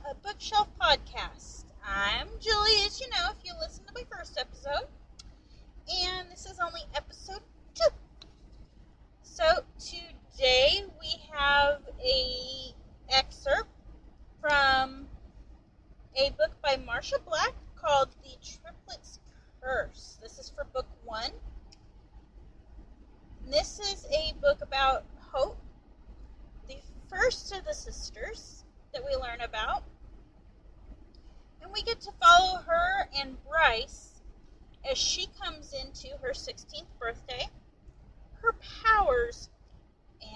a bookshelf podcast. I'm Julie, as you know, if you listened to my first episode. And this is only episode 2. So today we have a excerpt from a book by Marsha Black called The Triplets Curse. This is for book 1. This is a book about Hope, the first of the sisters that we learn about. And we get to follow her and Bryce as she comes into her 16th birthday, her powers,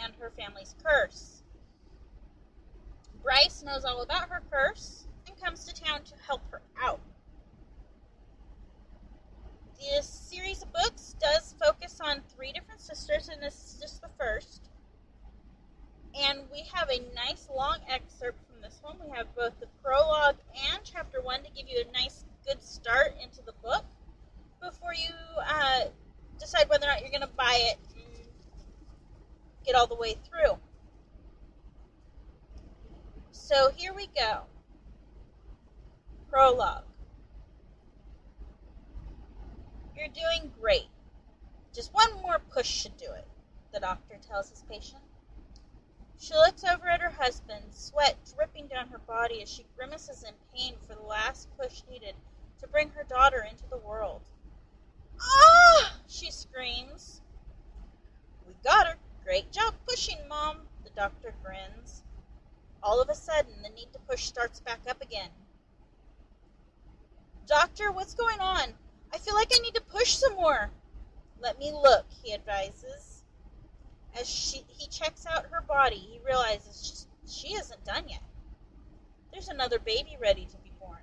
and her family's curse. Bryce knows all about her curse and comes to town to help her out. This series of books does focus on 3 different sisters, and this is just the first. And we have a nice long excerpt from this one. We have both the prologue and chapter 1 to give you a nice, good start into the book before you decide whether or not you're going to buy it and get all the way through. So here we go. Prologue. You're doing great. Just one more push should do it, the doctor tells his patient. She looks over at her husband, sweat dripping down her body as she grimaces in pain for the last push needed to bring her daughter into the world. Ah! She screams. We got her. Great job pushing, Mom, the doctor grins. All of a sudden, the need to push starts back up again. Doctor, what's going on? I feel like I need to push some more. Let me look, he advises. As he checks out her body, he realizes she isn't done yet. There's another baby ready to be born.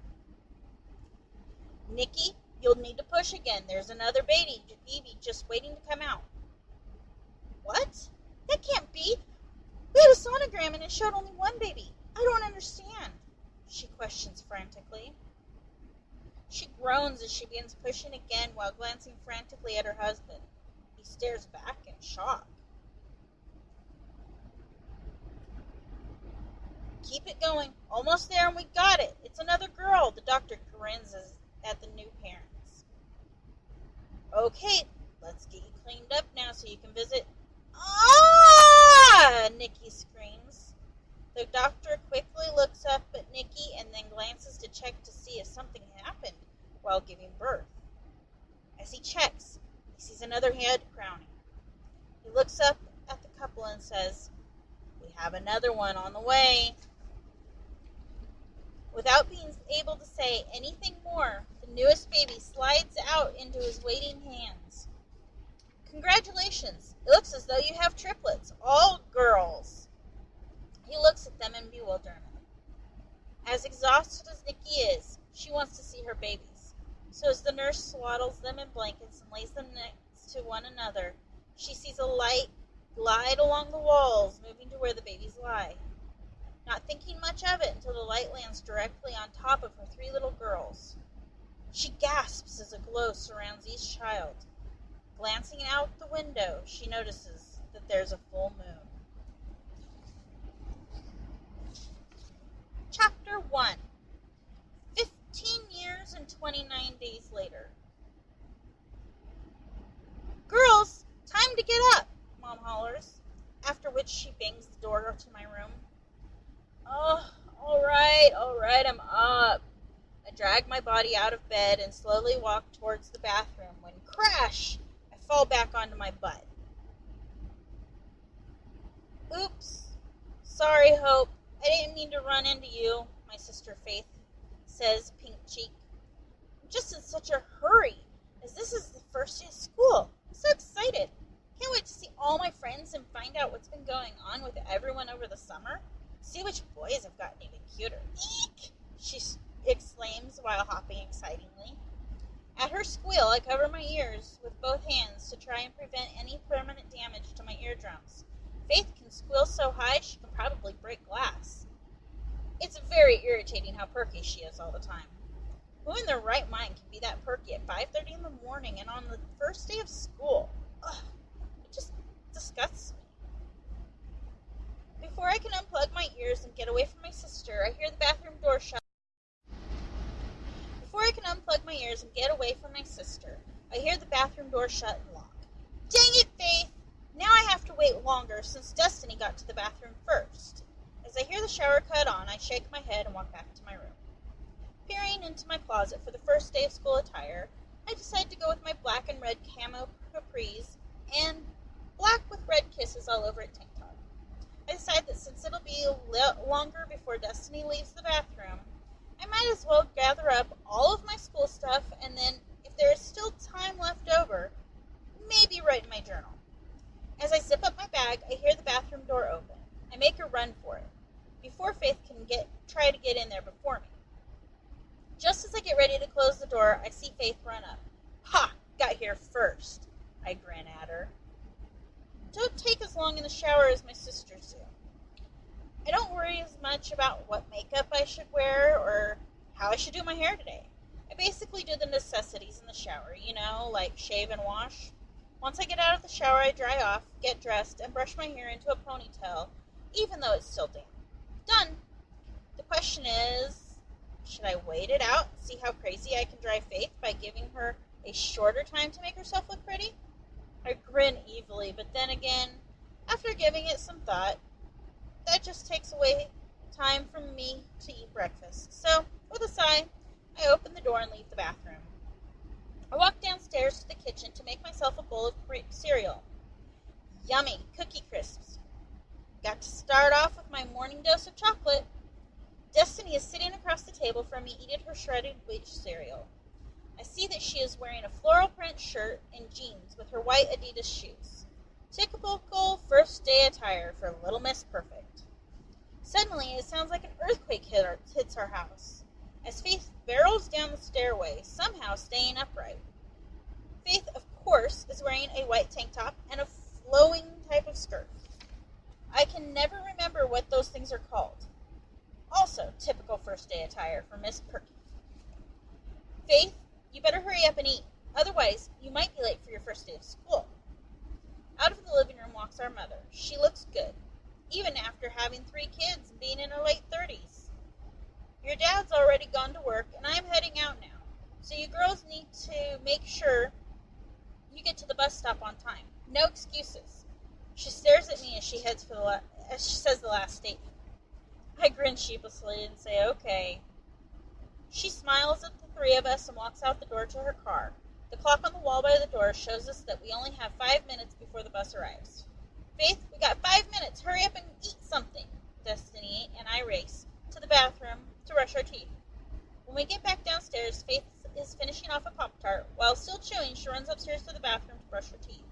Nikki, you'll need to push again. There's another baby just waiting to come out. What? That can't be. We had a sonogram and it showed only one baby. I don't understand, she questions frantically. She groans as she begins pushing again while glancing frantically at her husband. He stares back in shock. Keep it going. Almost there and we got it. It's another girl. The doctor grins at the new parents. Okay, let's get you cleaned up now so you can visit. Ah! Nikki screams. The doctor quickly looks up at Nikki and then glances to check to see if something happened while giving birth. As he checks, he sees another head crowning. He looks up at the couple and says, "We have another one on the way." Without being able to say anything more, the newest baby slides out into his waiting hands. Congratulations! It looks as though you have triplets, all girls. He looks at them in bewilderment. As exhausted as Nikki is, she wants to see her babies. So as the nurse swaddles them in blankets and lays them next to one another, she sees a light glide along the walls, moving to where the babies lie. Not thinking much of it until the light lands directly on top of her 3 little girls. She gasps as a glow surrounds each child. Glancing out the window, she notices that there's a full moon. Chapter 1. 15 years and 29 days later. Girls, time to get up, Mom hollers, after which she bangs the door to my room. Oh, all right, I'm up. I drag my body out of bed and slowly walk towards the bathroom when, crash, I fall back onto my butt. Oops. Sorry, Hope. I didn't mean to run into you, my sister Faith says, pink-cheeked. I'm just in such a hurry, as this is the first day of school. I'm so excited. Can't wait to see all my friends and find out what's been going on with everyone over the summer. See which boys have gotten even cuter. Eek! She exclaims while hopping excitingly. At her squeal, I cover my ears with both hands to try and prevent any permanent damage to my eardrums. Faith can squeal so high she can probably break glass. It's very irritating how perky she is all the time. Who in their right mind can be that perky at 5:30 in the morning and on the first day of school? Ugh, it just disgusts me. Before I can unplug my ears and get away from my sister, I hear the bathroom door downstairs and get away from my sister, I hear the bathroom door shut and lock. Dang it, Faith! Now I have to wait longer since Destiny got to the bathroom first. As I hear the shower cut on, I shake my head and walk back to my room. Peering into my closet for the first day of school attire, I decide to go with my black and red camo capris and black with red kisses all over it tank top. I decide that since it'll be longer before Destiny leaves the bathroom, I might as well gather up all of my school stuff and then, if there is still time left over, maybe write in my journal. As I zip up my bag, I hear the bathroom door open. I make a run for it, before Faith can try to get in there before me. Just as I get ready to close the door, I see Faith run up. Ha! Got here first, I grin at her. Don't take as long in the shower as my sisters do. I don't worry as much about what makeup I should wear or how I should do my hair today. I basically do the necessities in the shower, like shave and wash. Once I get out of the shower, I dry off, get dressed, and brush my hair into a ponytail, even though it's still damp. Done. The question is, should I wait it out and see how crazy I can drive Faith by giving her a shorter time to make herself look pretty? I grin evilly, but then again, after giving it some thought, that just takes away time from me to eat breakfast. So, with a sigh, I open the door and leave the bathroom. I walk downstairs to the kitchen to make myself a bowl of cereal. Yummy Cookie Crisps. Got to start off with my morning dose of chocolate. Destiny is sitting across the table from me eating her shredded wheat cereal. I see that she is wearing a floral print shirt and jeans with her white Adidas shoes. Typical first day attire for Little Miss Perfect. Suddenly, it sounds like an earthquake hits our house, as Faith barrels down the stairway, somehow staying upright. Faith, of course, is wearing a white tank top and a flowing type of skirt. I can never remember what those things are called. Also, typical first day attire for Miss Perky. Faith, you better hurry up and eat, otherwise you might be late for your first day of school. Out of the living room walks our mother. She looks good, even after having 3 kids and being in her late 30s. Your dad's already gone to work, and I'm heading out now, so you girls need to make sure you get to the bus stop on time. No excuses. She stares at me as she says the last statement. I grin sheepishly and say, okay. She smiles at the 3 of us and walks out the door to her car. The clock on the wall by the door shows us that we only have 5 minutes before the bus arrives. Faith, we got 5 minutes. Hurry up and eat something. Destiny and I race to the bathroom to brush our teeth. When we get back downstairs, Faith is finishing off a Pop-Tart. While still chewing, she runs upstairs to the bathroom to brush her teeth.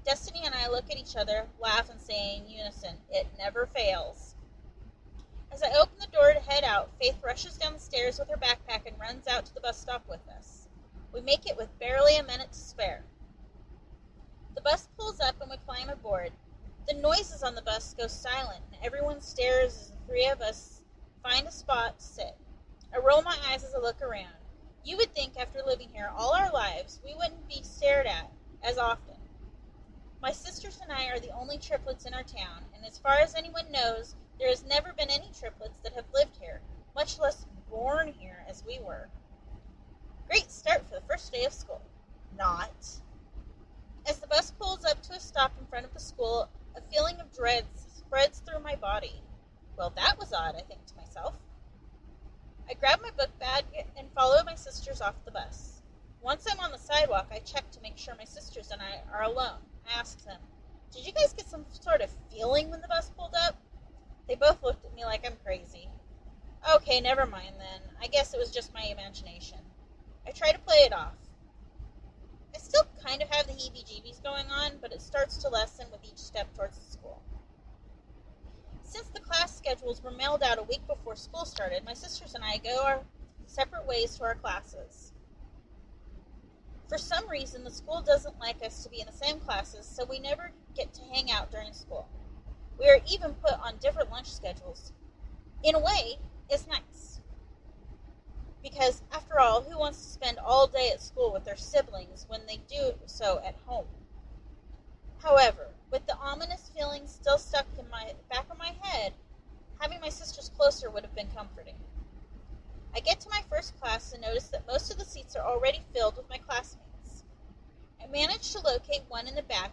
Destiny and I look at each other, laugh, and say in unison, it never fails. As I open the door to head out, Faith rushes down the stairs with her backpack and runs out to the bus stop with us. We make it with barely a minute to spare. The bus pulls up and we climb aboard. The noises on the bus go silent and everyone stares as the 3 of us find a spot to sit. I roll my eyes as I look around. You would think after living here all our lives we wouldn't be stared at as often. My sisters and I are the only triplets in our town, and as far as anyone knows, there has never been any triplets that have lived here, much less born here as we were. Great start for the first day of school. Not. As the bus pulls up to a stop in front of the school, a feeling of dread spreads through my body. Well, that was odd, I think to myself. I grab my book bag and follow my sisters off the bus. Once I'm on the sidewalk, I check to make sure my sisters and I are alone. I ask them, did you guys get some sort of feeling when the bus pulled up? They both looked at me like I'm crazy. Okay, never mind then. I guess it was just my imagination. I try to play it off. I still kind of have the heebie-jeebies going on, but it starts to lessen with each step towards the school. Since the class schedules were mailed out a week before school started, my sisters and I go our separate ways to our classes. For some reason, the school doesn't like us to be in the same classes, so we never get to hang out during school. We are even put on different lunch schedules. In a way, it's nice. Because, after all, who wants to spend all day at school with their siblings when they do so at home? However, with the ominous feeling still stuck in my back of my head, having my sisters closer would have been comforting. I get to my first class and notice that most of the seats are already filled with my classmates. I manage to locate one in the back,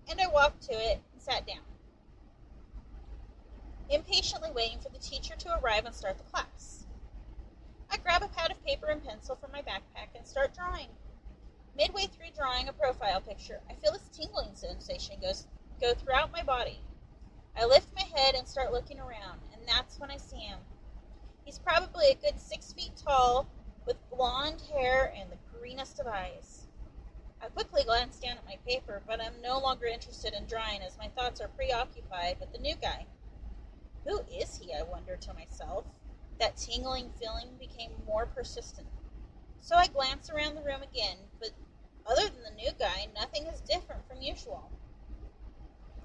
and I walked to it and sat down, impatiently waiting for the teacher to arrive and start the class. I grab a pad of paper and pencil from my backpack and start drawing. Midway through drawing a profile picture, I feel this tingling sensation go throughout my body. I lift my head and start looking around, and that's when I see him. He's probably a good 6 feet tall, with blonde hair and the greenest of eyes. I quickly glance down at my paper, but I'm no longer interested in drawing as my thoughts are preoccupied with the new guy. Who is he, I wonder to myself. That tingling feeling became more persistent. So I glance around the room again, but other than the new guy, nothing is different from usual.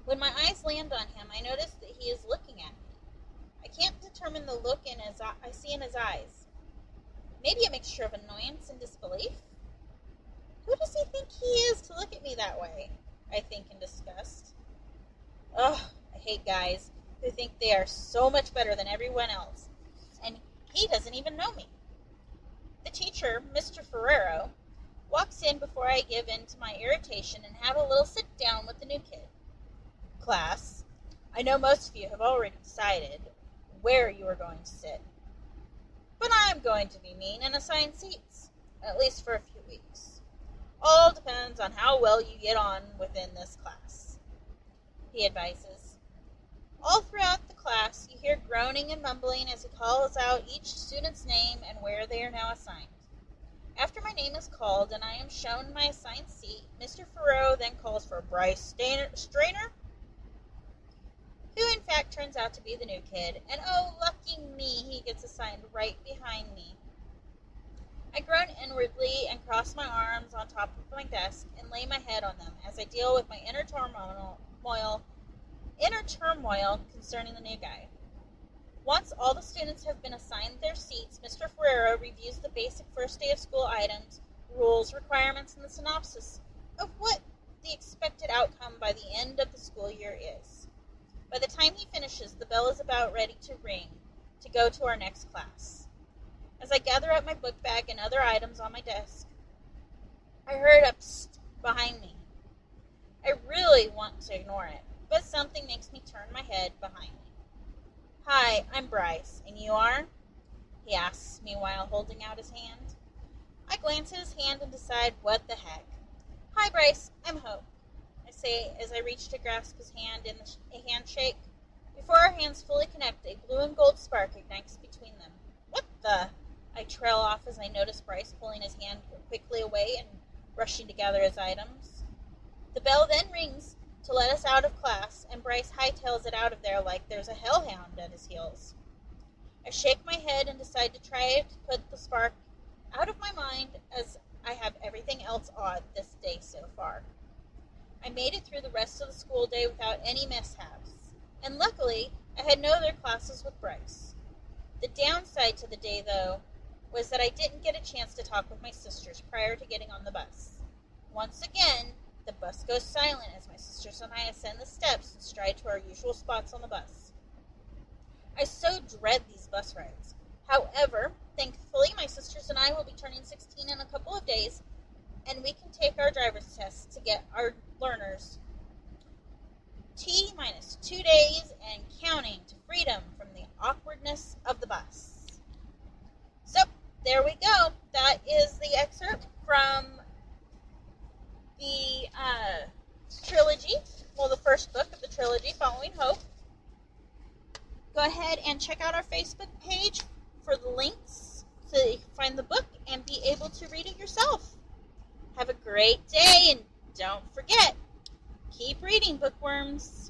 When my eyes land on him, I notice that he is looking at me. I can't determine the look I see in his eyes. Maybe a mixture of annoyance and disbelief? Who does he think he is to look at me that way? I think in disgust. Ugh, I hate guys who think they are so much better than everyone else, and he doesn't even know me. The teacher, Mr. Ferrero, walks in before I give in to my irritation and have a little sit down with the new kid. Class, I know most of you have already decided where you are going to sit, but I'm going to be mean and assign seats, at least for a few weeks. All depends on how well you get on within this class, he advises. All throughout the class, you hear groaning and mumbling as he calls out each student's name and where they are now assigned. After my name is called and I am shown my assigned seat, Mr. Ferrero then calls for Bryce Strainer, who in fact turns out to be the new kid, and oh, lucky me, he gets assigned right behind me. I groan inwardly and cross my arms on top of my desk and lay my head on them as I deal with my inner turmoil concerning the new guy. Once all the students have been assigned their seats, Mr. Ferrero reviews the basic first day of school items, rules, requirements, and the synopsis of what the expected outcome by the end of the school year is. By the time he finishes, the bell is about ready to ring to go to our next class. As I gather up my book bag and other items on my desk, I heard a psst behind me. I really want to ignore it, but something makes me turn my head behind me. Hi, I'm Bryce, and you are? He asks me while holding out his hand. I glance at his hand and decide what the heck. Hi, Bryce, I'm Hope, I say as I reach to grasp his hand in a handshake. Before our hands fully connect, a blue and gold spark ignites between them. What the? I trail off as I notice Bryce pulling his hand quickly away and rushing to gather his items. The bell then rings to let us out of class, and Bryce hightails it out of there like there's a hellhound at his heels. I shake my head and decide to try to put the spark out of my mind as I have everything else odd this day so far. I made it through the rest of the school day without any mishaps, and luckily I had no other classes with Bryce. The downside to the day, though, was that I didn't get a chance to talk with my sisters prior to getting on the bus. Once again, the bus goes silent as my sisters and I ascend the steps and stride to our usual spots on the bus. I so dread these bus rides. However, thankfully, my sisters and I will be turning 16 in a couple of days, and we can take our driver's test to get our learners T-minus 2 days and counting to freedom from the awkwardness of the bus. So, there we go. That is the excerpt from the trilogy, well, the first book of the trilogy, Following Hope. Go ahead and check out our Facebook page for the links to find the book and be able to read it yourself. Have a great day, and don't forget, keep reading, bookworms.